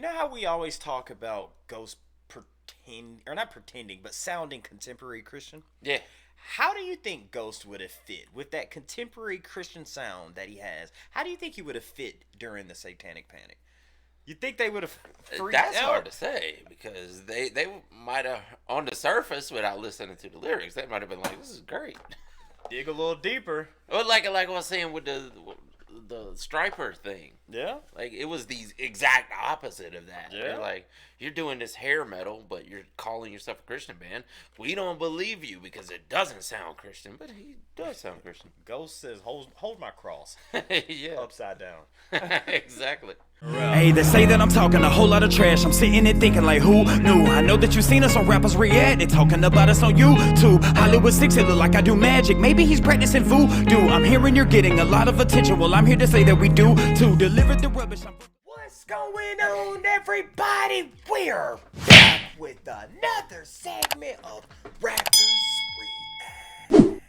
You know how we always talk about ghosts or not pretending, but sounding contemporary Christian? Yeah. How do you think Ghost would have fit with that contemporary Christian sound that he has? How do you think he would have fit during the Satanic Panic? You think they would have freaked That's out? hard to say because they might have, on the surface, without listening to the lyrics, they might have been like, "This is great." Dig a little deeper. Well, like I was saying with the striper thing. Yeah. Like, it was the exact opposite of that. Yeah. They're like, you're doing this hair metal, but you're calling yourself a Christian band. We don't believe you because it doesn't sound Christian, but he does sound Christian. Ghost says, hold my cross Yeah. upside down. Exactly. Hey, they say that I'm talking a whole lot of trash. I'm sitting and thinking like, who knew? I know that you seen us on rappers react. They talking about us on YouTube. Hollywood 6, it look like I do magic. Maybe he's practicing voodoo. I'm hearing you're getting a lot of attention. Well, I'm here to say that we do to deliver the rubbish. What's going on, everybody? We're back with another segment of Rappers React.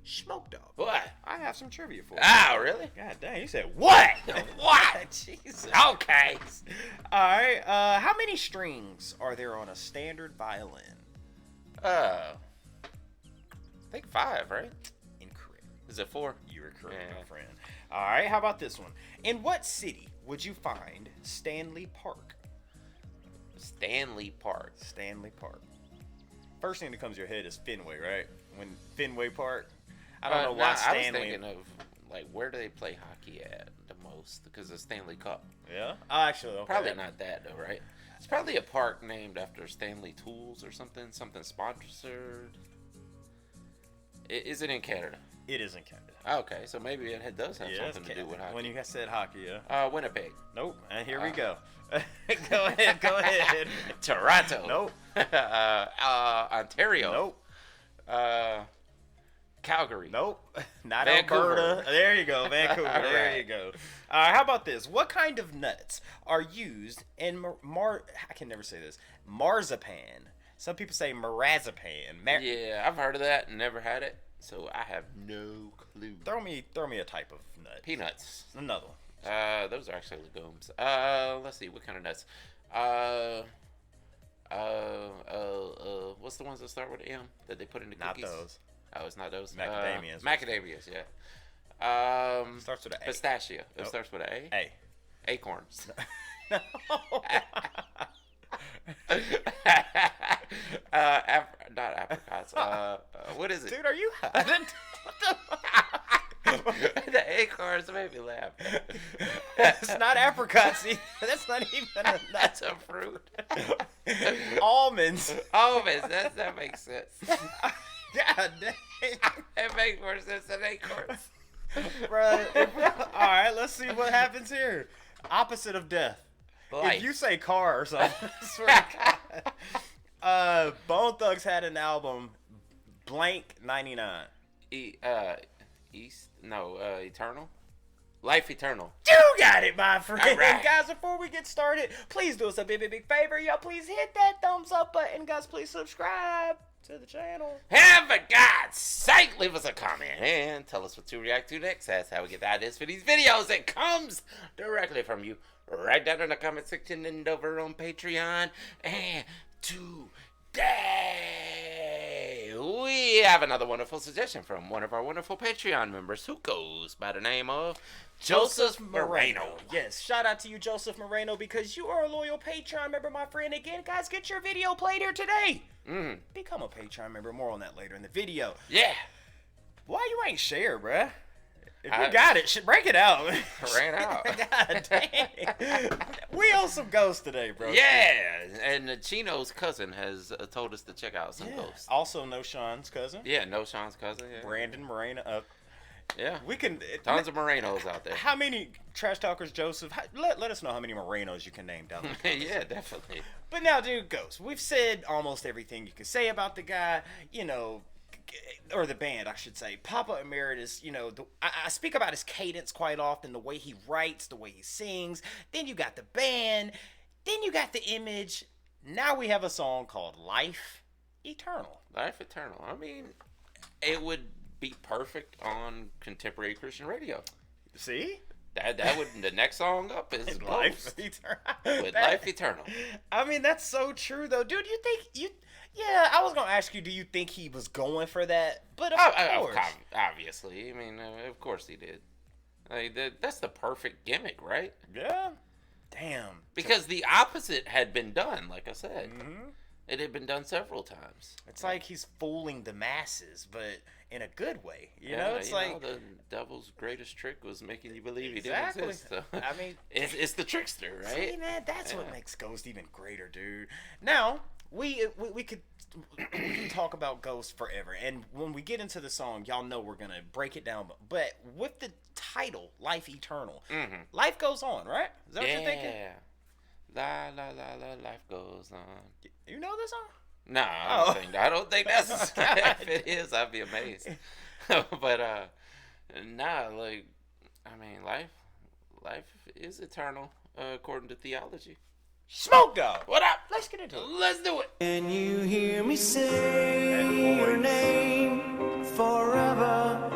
Smoke Dog. What? I have some trivia for you. Ah, really? God dang, you said what? What? Jesus. Okay. Alright, how many strings are there on a standard violin? I think 5, right? Incorrect. Is it 4? You were correct, Yeah. my friend. Alright, how about this one? In what city would you find Stanley Park? Stanley Park. Stanley Park. First thing that comes to your head is Fenway, right? When Fenway Park. I don't know why I was Stanley. thinking of, like, where do they play hockey at the most? Because of Stanley Cup. Yeah. Actually, okay. Probably not that, though, right? It's probably a park named after Stanley Tools or something. Something sponsored. Is it in Canada? It is in Canada. Okay, so maybe it does have something to do with hockey. When you said hockey, yeah. Winnipeg. Nope. And here we go. Go ahead. Toronto. Nope. Ontario. Nope. Calgary. Nope. Not Vancouver. Alberta. There you go. Vancouver. All There right. you go. How about this? What kind of nuts are used in I can never say this. Marzipan. Some people say marzipan. Yeah, I've heard of that and never had it, so I have no clue. Throw me a type of nut. Peanuts. Another one. Those are actually legumes. Let's see, what kind of nuts? What's the ones that start with M that they put in the Not cookies? those. Oh, it's not those. Macadamias. Macadamias, yeah. Starts with an A. Pistachio. It Nope. starts with an A. A. Acorns. Not apricots. What is it? Dude, are you high? The acorns made me laugh. It's not apricots. That's not even a nut. That's a fruit. Almonds. Almonds. That makes sense. God dang. It makes more sense than acorns. Bruh. All right, let's see what happens here. Opposite of death. Life. If you say car or something, I swear to God. Bone Thugs had an album, blank 99. Eternal? Life Eternal. You got it, my friend. All right. Guys, before we get started, please do us a big favor. Y'all, please hit that thumbs up button. Guys, please subscribe to the channel. And for God's sake, leave us a comment and tell us what to react to next. That's how we get the ideas for these videos. It comes directly from you right down in the comment section and over on Patreon. And today, we have another wonderful suggestion from one of our wonderful Patreon members who goes by the name of Joseph Moreno. Yes, shout out to you, Joseph Moreno, because you are a loyal Patreon member, my friend. Again, guys, get your video played here today. Become a Patreon member. More on that later in the video. Yeah. Why you ain't share, bruh? If you got it, break it out. Ran out. God dang. We owe some ghosts today, bro. Yeah, and Chino's cousin has told us to check out some Yeah. ghosts. Also, no Sean's cousin. Yeah, no Sean's cousin. Yeah. Brandon Moreno. Yeah. We can. Tons of Morenos out there. How many trash talkers, Joseph? Let us know how many Morenos you can name down there. Yeah, definitely. But now, dude, Ghost, we've said almost everything you can say about the guy, you know, or the band, I should say. Papa Emeritus, you know, I speak about his cadence quite often, the way he writes, the way he sings. Then you got the band. Then you got the image. Now we have a song called Life Eternal. Life Eternal. I mean, it would be perfect on contemporary Christian radio. See? That would the next song up is Life Ghost eternal. with Life Eternal. I mean, that's so true, though, dude. You think you? Yeah, I was gonna ask you, do you think he was going for that? But of course, Obviously. I mean, of course he did. Like, that's the perfect gimmick, right? yeah. Damn. Because the opposite had been done, like I said. Mm-hmm. It had been done several times. It's like he's fooling the masses, but in a good way. You know, it's like the devil's greatest trick was making you believe exactly. he didn't exist. So. I mean, it's the trickster, right? See, man, that's what makes Ghost even greater, dude. Now we could talk about Ghost forever, and when we get into the song, y'all know we're gonna break it down. But with the title, Life Eternal, life goes on, right? Is that what you're thinking? Yeah. La la la la, life goes on. You know this song? No, I don't think that's if it is, I'd be amazed. But nah, like I mean, life is eternal according to theology. Smoke God. What up? Let's get into it. Let's do it. Can you hear me say your name forever?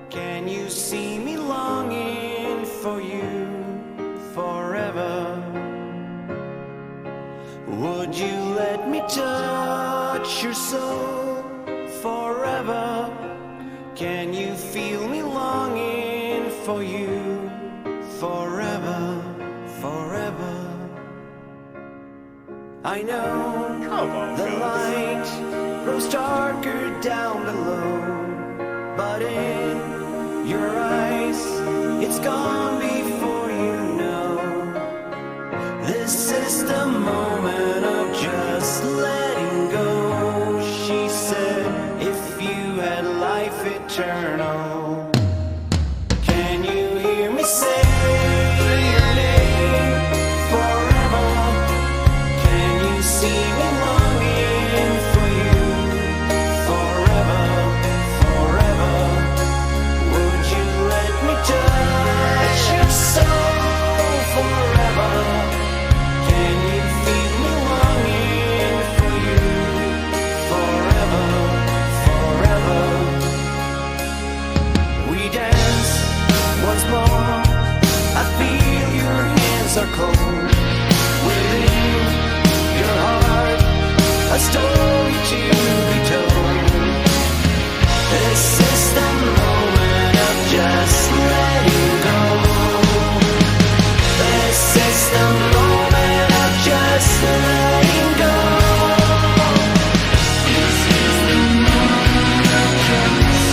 Can you see me longing for you forever? Would you let me touch your soul forever? Can you feel me longing for you forever, forever? I know the light grows darker down below, but in your eyes it's gone before you know. This is the moment of just letting go. She said, if you had life eternal. Can you hear me say your name forever? Can you see me longing for you forever, forever? Would you let me touch your soul forever? Can you feel me longing for you forever, forever? We dance once more. I feel your hands are cold. Within your heart, a story to be told. This is the moment of just letting go. This is the moment of just letting go. This is the moment of just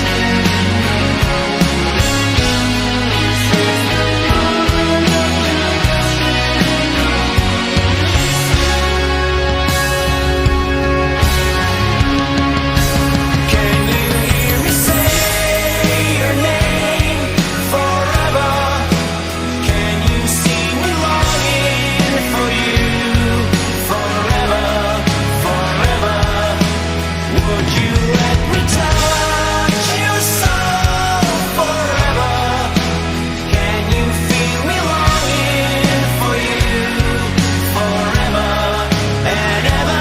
Can you hear me say your name forever? Can you see me longing for you forever, forever? Would you let me touch your soul forever? Can you feel me longing for you forever and ever?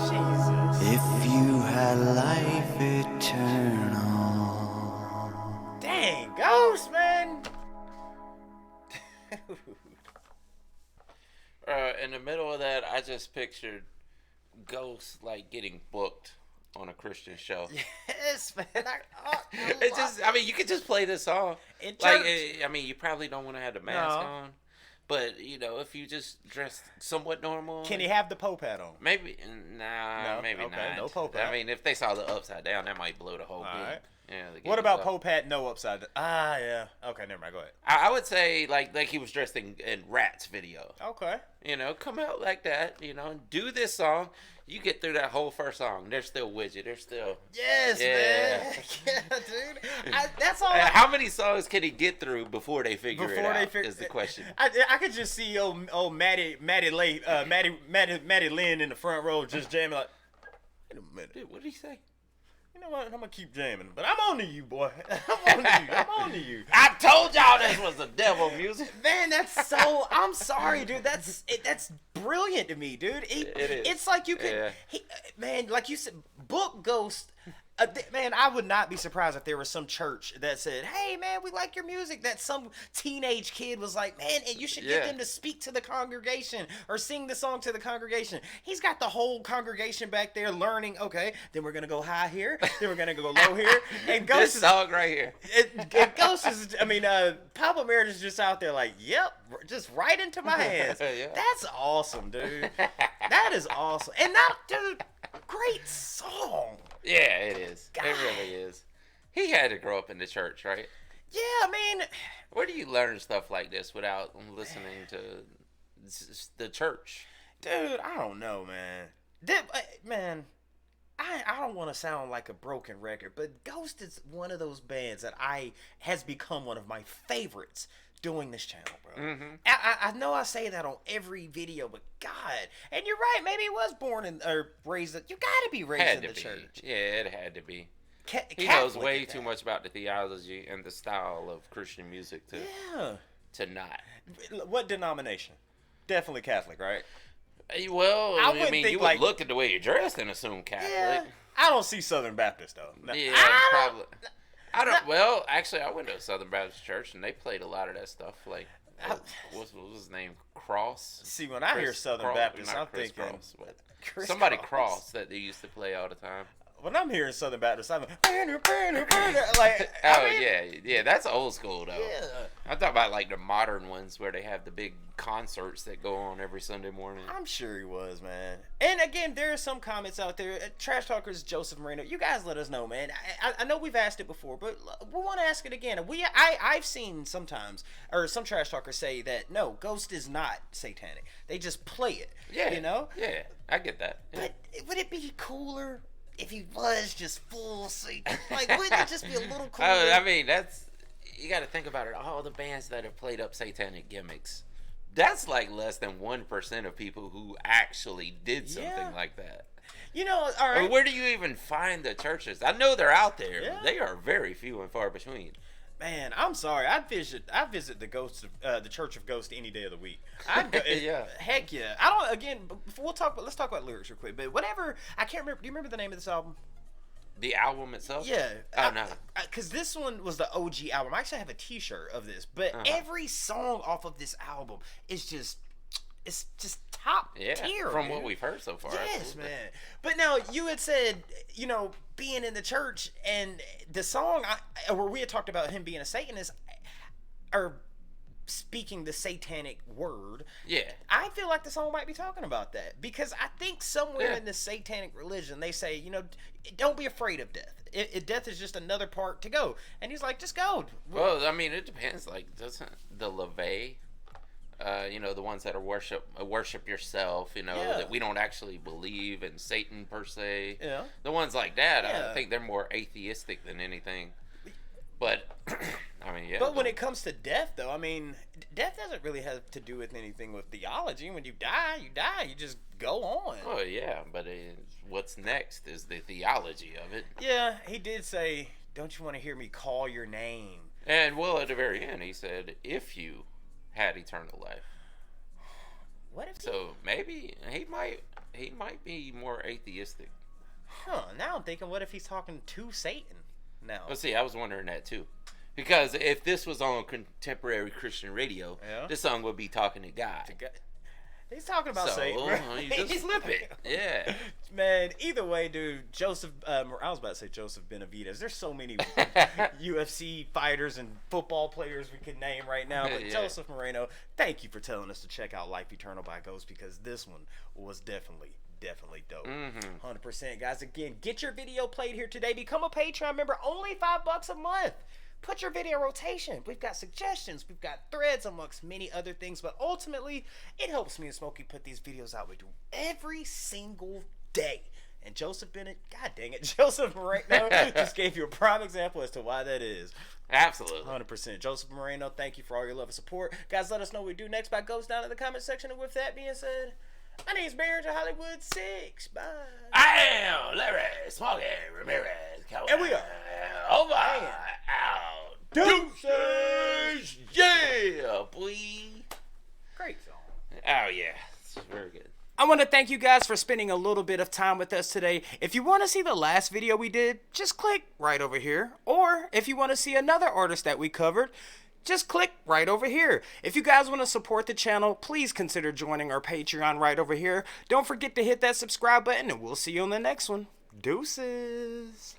Jesus. If you had life eternal. Dang, Ghost, man. In the middle of that, I just pictured Ghost like getting booked on a Christian show. Yes, man. It just, I mean, you could just play this song. In Like, church. I mean, you probably don't want to have the mask No. on, but you know, if you just dress somewhat normal, Can he have the Pope hat on? maybe, nah, No? maybe Okay, not. no Pope I hat. mean, if they saw the upside down, that might blow the whole All thing. right. Yeah. What about Pope hat? No upside. Ah, yeah. Okay, never mind. Go ahead. I would say like he was dressed in Rat's video. Okay. You know, come out like that. You know, and do this song. You get through that whole first song. They're still with you. They're still. Yes, man. Yeah, dude. That's all. How many songs can he get through before they figure it out? Is the question. I could just see old Maddie Lynn in the front row just jamming like. Wait a minute. Dude, what did he say? You know what? I'm gonna keep jamming, but I'm on to you, boy. I'm on to you. I told y'all this was the devil music. Man, that's so. I'm sorry, dude. That's brilliant to me, dude. It is. It's like you could, man. Like you said, book Ghost. Man, I would not be surprised if there was some church that said, "Hey, man, we like your music." That some teenage kid was like, "Man, you should get them to speak to the congregation or sing the song to the congregation." He's got the whole congregation back there learning. Okay, then we're gonna go high here, then we're gonna go low here, and Ghost this song right here. Ghost is. I mean, Papa Merritt is just out there like, "Yep, just right into my hands." Yeah. That's awesome, dude. That is awesome, and that, dude, great song. Yeah, it is. God. It really is. He had to grow up in the church, right? Yeah, I mean, Where do you learn stuff like this without listening to the church? dude, I don't know, man. I don't want to sound like a broken record, but Ghost is one of those bands that has become one of my favorites doing this channel, bro. Mm-hmm. I know I say that on every video, but God, and you're right. Maybe he was born or raised. You got to be raised in the church. Yeah, it had to be. He Catholic knows way at too that. much about the theology and the style of Christian music to not. What denomination? Definitely Catholic, right? Well, I I wouldn't mean, think you would look at the way you're dressed and assume Catholic. Yeah. I don't see Southern Baptist though. No. Yeah, probably. I don't. Well, actually, I went to a Southern Baptist church and they played a lot of that stuff. Like, what was his name? Cross. See, when I hear Southern Baptist, I'm Chris thinking Cross, but Chris somebody Cross. Cross that they used to play all the time. When I'm hearing Southern Baptist, I'm like, Yeah, that's old school though. Yeah. I'm talking about like the modern ones where they have the big concerts that go on every Sunday morning. I'm sure he was, man. And again, there are some comments out there. Trash Talkers, Joseph Moreno. You guys let us know, man. I know we've asked it before, but we want to ask it again. I've seen sometimes, or some Trash Talkers say that no, Ghost is not satanic. They just play it. Yeah, you know. Yeah, I get that. Yeah. But would it be cooler if he was just full Satan? Like, wouldn't it just be a little cooler? I mean, you got to think about it. All the bands that have played up satanic gimmicks, that's like less than 1% of people who actually did something like that. You know, all right. Or where do you even find the churches? I know they're out there. Yeah. But they are very few and far between. Man, I'm sorry. I'd visit the Church of Ghost any day of the week. I'd go, Yeah. Heck yeah. I don't. Again, let's talk about lyrics real quick. But whatever. I can't remember. Do you remember the name of this album? The album itself? Yeah. Oh, no. Because this one was the OG album. I actually have a T-shirt of this. But every song off of this album is just. It's just top tier. From dude. what we've heard so far. Yes, absolutely. man. But now you had said, being in the church and the song where we had talked about him being a Satanist or speaking the satanic word. Yeah. I feel like the song might be talking about that because I think somewhere in the satanic religion they say, don't be afraid of death. Death is just another part to go. And he's like, just go. Well, I mean, it depends. Like, doesn't the LaVey, the ones that are worship yourself, that we don't actually believe in Satan per se. Yeah. The ones like that, Yeah. I think they're more atheistic than anything. But, I mean, yeah. But when it comes to death, though, I mean, death doesn't really have to do with anything with theology. When you die, you die. You just go on. Oh, yeah, but what's next is the theology of it. Yeah, he did say, don't you want to hear me call your name? And, well, at the very end, he said, if you had eternal life. What if So maybe he might be more atheistic. Now I'm thinking, what if he's talking to Satan now? Well, see, I was wondering that too. Because if this was on contemporary Christian radio, this song would be talking to God. He's talking about Satan. You just flip it. Yeah. Man, either way, dude, Joseph, I was about to say Joseph Benavidez. There's so many UFC fighters and football players we could name right now. But Joseph Moreno, thank you for telling us to check out Life Eternal by Ghost because this one was definitely definitely dope. 100%. 100%, guys. Again, get your video played here today. Become a Patreon member. Only $5 a month. Put your video in rotation. We've got suggestions. We've got threads amongst many other things. But ultimately, it helps me and Smokey put these videos out. We do every single day. And Joseph Bennett, god dang it, Joseph Moreno just gave you a prime example as to why that is. Absolutely. 100%. Joseph Moreno, thank you for all your love and support. Guys, let us know what we do next by goes down in the comment section. And with that being said, my name's Barron to Hollywood 6. Bye. I am Larry Smokey Ramirez. And we are over and out. Deuces. Yeah, boy. Great song. Oh, yeah. It's very good. I want to thank you guys for spending a little bit of time with us today. If you want to see the last video we did, just click right over here. Or if you want to see another artist that we covered, just click right over here. If you guys want to support the channel, please consider joining our Patreon right over here. Don't forget to hit that subscribe button, and we'll see you on the next one. Deuces.